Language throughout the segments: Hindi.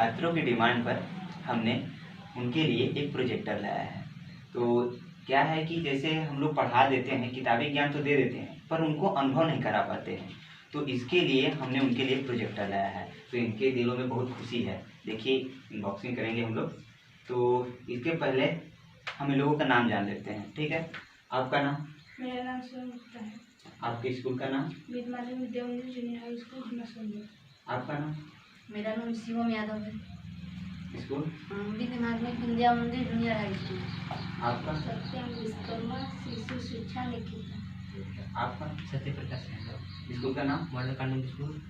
छात्रों की डिमांड पर हमने उनके लिए एक प्रोजेक्टर लाया है। तो क्या है कि जैसे हम लोग पढ़ा देते हैं, किताबी ज्ञान तो दे देते हैं, पर उनको अनुभव नहीं करा पाते हैं। तो इसके लिए हमने उनके लिए प्रोजेक्टर लाया है। तो इनके दिलों में बहुत खुशी है। देखिए, अनबॉक्सिंग करेंगे हम लोग। तो इसके पहले हम इन लोगों का नाम जान लेते हैं। ठीक है, आपका नाम? मेरा नाम सोनम गुप्ता है। आपके स्कूल का नाम? विद्यालय विद्या मंदिर जूनियर हाई स्कूल हनुमानगंज। आपका नाम? मेरा नाम शिवम यादव है। स्कूल? माध्यमिक विद्या मंदिर जूनियर हाई स्कूल। आपका? सत्यम विश्वकर्मा शिशु शिक्षा निकेतन। आपका? सत्य प्रकाश यादव। स्कूल का नाम? Model convent school.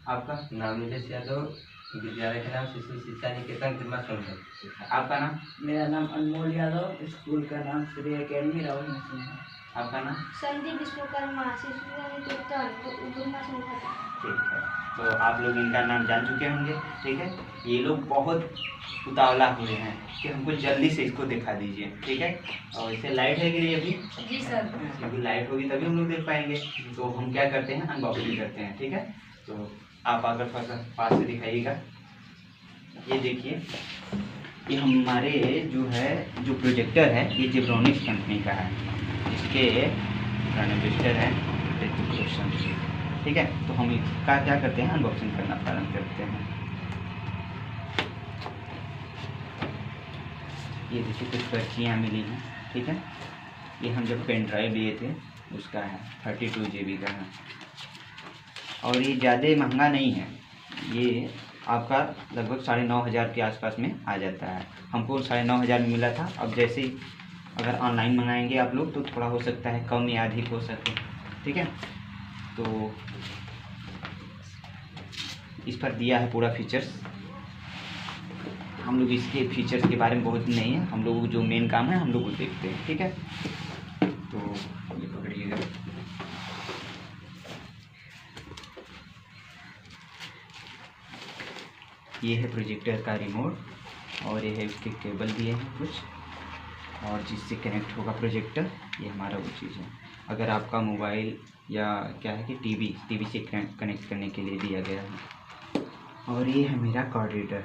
आपका? नामिलेश यादव, विद्यालय का नाम शिशु शिक्षा निकेतन तिरमा सोनभद्र। आपका नाम? मेरा नाम अनमोल यादव, स्कूल का नाम श्री अकेडमी राहुल मिशन है। आपका नाम? संदीप विश्वकर्मा शिशु निकेतन उदुमा सोनभद्र। ठीक है, तो आप लोग इनका नाम जान चुके होंगे। ठीक है, ये लोग बहुत उतावला हो रहे हैं कि हमको जल्दी से इसको दिखा दीजिए। ठीक है, और इसे लाइट है कि नहीं अभी? जी सर। क्योंकि लाइट होगी तभी हम लोग देख पाएंगे। तो हम क्या करते हैं, अनबॉक्सिंग करते हैं। ठीक है, तो आप आकर पास से दिखाइएगा। ये देखिए, ये हमारे जो प्रोजेक्टर है, ये जेब्रॉनिक्स कंपनी का है। इसके ट्रांजिस्टर है 32%। ठीक है, तो हम इसका क्या करते हैं, अनबॉक्सिंग करना प्रारंभ करते हैं। ये देखिए, कुछ पर्चियाँ मिली हैं। ठीक है, ये हम जब पेन ड्राइव लिए थे उसका है, 32 GB का है। और ये ज़्यादा महंगा नहीं है, ये आपका लगभग 9,500 के आसपास में आ जाता है। हमको 9,500 में मिला था। अब जैसे ही अगर ऑनलाइन मंगाएंगे आप लोग तो थोड़ा हो सकता है कम या अधिक हो सके। ठीक है, तो इस पर दिया है पूरा फीचर्स। हम लोग इसके फीचर्स के बारे में बहुत नहीं है, हम लोग जो मेन काम है हम लोग वो देखते हैं। ठीक है, तो ये पकड़िएगा। ये है प्रोजेक्टर का रिमोट, और ये है उसके केबल दिए हैं कुछ, और जिससे कनेक्ट होगा प्रोजेक्टर। ये हमारा वो चीज़ है। अगर आपका मोबाइल या क्या है कि टीवी से कनेक्ट करने के लिए दिया गया है। और ये है मेरा कार्ड रीडर,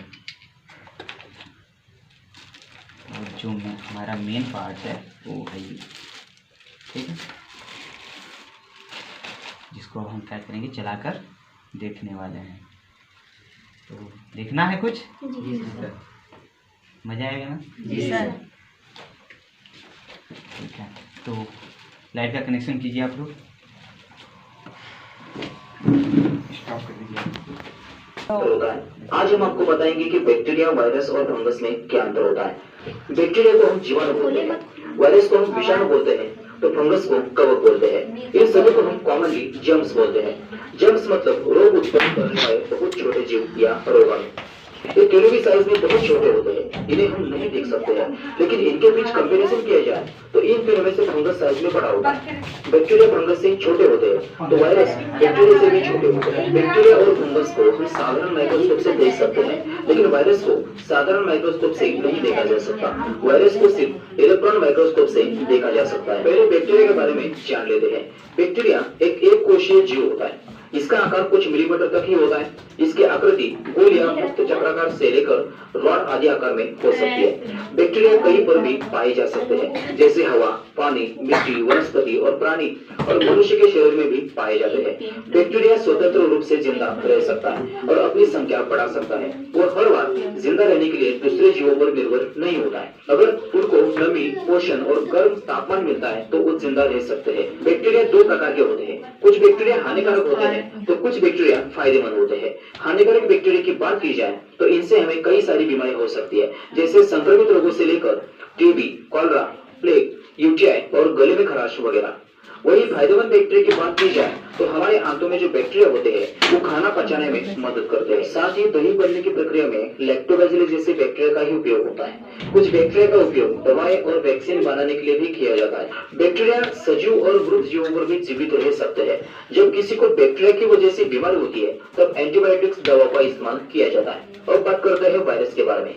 और जो हमारा मेन पार्ट है वो है ये। ठीक है, जिसको हम क्या करेंगे, चलाकर देखने वाले हैं। तो देखना है कुछ? जी सर। मज़ा आएगा ना? जी सर। ठीक है, तो लाइट का कनेक्शन कीजिए आप लोग। स्टॉप कर दीजिए। होता है। आज हम आपको बताएंगे कि बैक्टीरिया, वायरस और फंगस में क्या अंतर होता है। बैक्टीरिया को हम जीवाणु बोलते हैं, वायरस को हम विषाणु बोलते हैं, तो फंगस को कवक बोलते हैं। इन सभी को हम कॉमनली जर्म्स बोलते हैं। जर्म्स मतलब रोग उत्पन्न करने वाले बहुत छोटे जीव या रोगाणु। ये किलोवी साइज में बहुत छोटे होते हैं, इन्हें हम नहीं देख सकते हैं, लेकिन इनके बीच कंपैरिजन किया जाए तो इन तीनों में से फंगस साइज में बड़ा होता है। बैक्टीरिया फंगस से छोटे होते हैं, तो वायरस बैक्टीरिया से भी छोटे होते हैं। बैक्टीरिया और फंगस को हम साधारण माइक्रोस्कोप से देख सकते हैं, लेकिन वायरस को साधारण माइक्रोस्कोप से नहीं देखा जा सकता। वायरस को सिर्फ इलेक्ट्रॉन माइक्रोस्कोप से देखा जा सकता है। पहले बैक्टीरिया के बारे में जान लेते हैं। बैक्टीरिया एक कोशीय जीव होता है। इसका आकार कुछ मिलीमीटर तक ही होता है। इसकी आकृति गोल या मुक्त चक्राकार से लेकर रॉड आदि आकार में हो सकती है। बैक्टीरिया कहीं पर भी पाए जा सकते हैं, जैसे हवा, पानी, मिट्टी, वनस्पति और प्राणी और मनुष्य के शरीर में भी पाए जाते हैं। बैक्टीरिया स्वतंत्र रूप से जिंदा रह सकता है और अपनी संख्या बढ़ा सकता है। वो हर बार जिंदा रहने के लिए दूसरे जीवों पर निर्भर नहीं होता है। अगर उनको नमी, पोषण और गर्म तापमान मिलता है तो वो जिंदा रह सकते हैं। बैक्टीरिया दो प्रकार के होते हैं, कुछ बैक्टीरिया हानिकारक होते हैं तो कुछ बैक्टीरिया फायदेमंद होते हैं। हानिकारक बैक्टीरिया की बात की जाए तो इनसे हमें कई सारी बीमारी हो सकती है, जैसे संक्रमित रोगों से लेकर टीबी, कॉलरा, प्लेग, यूटीआई और गले में खराश वगैरह। वही फायदेमंद बैक्टीरिया की बात की जाए तो हमारे आंतों में जो बैक्टीरिया होते हैं वो खाना पचाने में मदद करते हैं। साथ ही दही बनने की प्रक्रिया में लैक्टोबैसिलस जैसे बैक्टीरिया का ही उपयोग होता है। कुछ बैक्टीरिया का उपयोग दवाएं और वैक्सीन बनाने के लिए भी किया जाता है। बैक्टीरिया सजीव और मृत जीवों पर भी जीवित रह सकते हैं। जब किसी को बैक्टीरिया की वजह से बीमारी होती है तब एंटीबायोटिक्स दवा का इस्तेमाल किया जाता है। अब बात करते हैं वायरस के बारे में।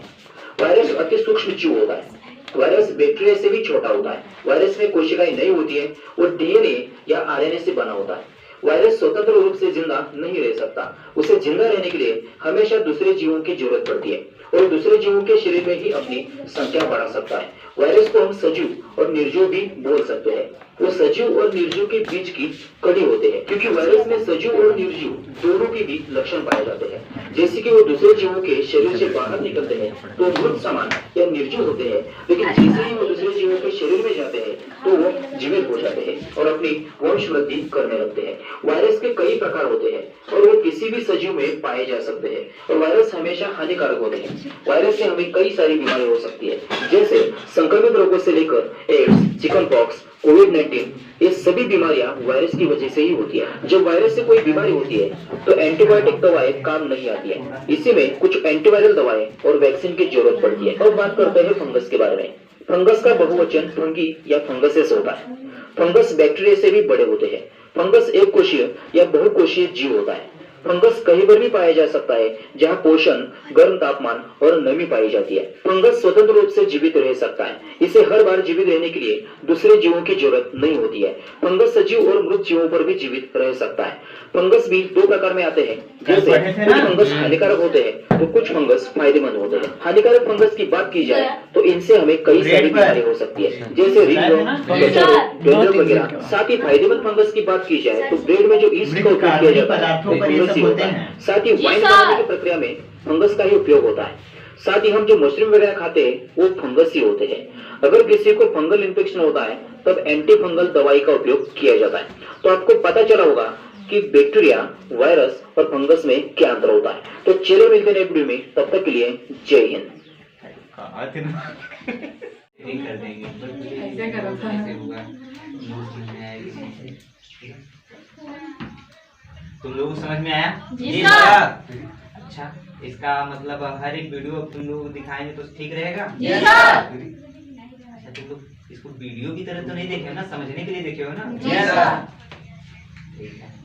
वायरस अति सूक्ष्म जीव होता है। वायरस बैक्टीरिया से भी छोटा होता है। वायरस में कोशिकाएं नहीं होती है, वो डीएनए या आरएनए से बना होता है। वायरस स्वतंत्र रूप से जिंदा नहीं रह सकता। उसे जिंदा रहने के लिए हमेशा दूसरे जीवों की जरूरत पड़ती है और दूसरे जीवों के शरीर में ही अपनी संख्या बढ़ा सकता है। वायरस को हम सजीव और निर्जीव भी बोल सकते हैं। वो सजीव और निर्जीव के बीच की कड़ी होते हैं, क्योंकि वायरस में सजीव और निर्जीव दोनों के भी लक्षण पाए जाते हैं। जैसे कि वो दूसरे जीवों के शरीर से बाहर निकलते हैं तो मृत समान या निर्जीव होते हैं, लेकिन जैसे ही वो दूसरे जीवों के शरीर में जाते हैं तो वो जीवित हो जाते हैं और अपनी वंश वृद्धि करने लगते हैं। वायरस के कई प्रकार होते हैं और वो किसी भी सजीव में पाए जा सकते हैं और वायरस हमेशा हानिकारक होते हैं। वायरस से हमें कई सारी बीमारी हो सकती है, जैसे संक्रमित रोगों से लेकर एड्स, चिकन पॉक्स, कोविड-19, ये सभी बीमारियां वायरस की वजह से ही होती है। जब वायरस से कोई बीमारी होती है तो एंटीबायोटिक दवाएं काम नहीं आती है। इसी में कुछ एंटीवायरल दवाएं और वैक्सीन की जरूरत पड़ती है। अब बात करते हैं फंगस के बारे में। फंगस का बहुवचन फंगी या फंगसेस होता है। फंगस बैक्टीरिया से भी बड़े होते हैं। फंगस एक कोशीय या बहुकोशीय जीव होता है। फंगस कहीं पर भी पाया जा सकता है जहां पोषण, गर्म तापमान और नमी पाई जाती है। फंगस स्वतंत्र रूप से जीवित रह सकता है। इसे हर बार जीवित रहने के लिए दूसरे जीवों की जरूरत नहीं होती है। फंगस सजीव और मृत जीवों पर भी जीवित रह सकता है। फंगस भी दो प्रकार में आते हैं, जैसे कुछ फंगस हानिकारक होते हैं तो कुछ फंगस फायदेमंद होते हैं। हानिकारक फंगस की बात की जाए तो इनसे हमें कई सारी बीमारी हो सकती है, जैसे रिंगवर्म, त्वचा रोग, डेंड्रफ वगैरह। साथ ही फायदेमंद फंगस की बात की जाए तो ब्रेड में जो ईस्ट का उपयोग किया जाता है वो फंगस ही होता है। साथ ही वाइन बनाने की प्रक्रिया में फंगस का ही उपयोग होता है। साथ ही हम जो मशरूम वगैरह खाते हैं वो फंगस ही होते हैं। अगर किसी को फंगल इन्फेक्शन होता है तब एंटी फंगल दवाई का उपयोग किया जाता है। तो आपको पता चला होगा कि बैक्टीरिया, वायरस और फंगस में क्या अंतर होता है। तो चलिए मिलते हैं नेक्स्ट वीडियो में, तब तक के लिए जय हिंद। कर देंगे ऐसे करो था। ऐसे हुआ, तुम लोगों को समझ में आया? जी सर। अच्छा, इसका मतलब हर एक वीडियो अब तुम लोग दिखाएंगे तो ठीक रहेगा? जी सर। अच्छा, तुम लोग इसको वीडियो की तरह तो नहीं देखे हो ना, समझने के लिए देखे हो ना? जी सर। ठीक है।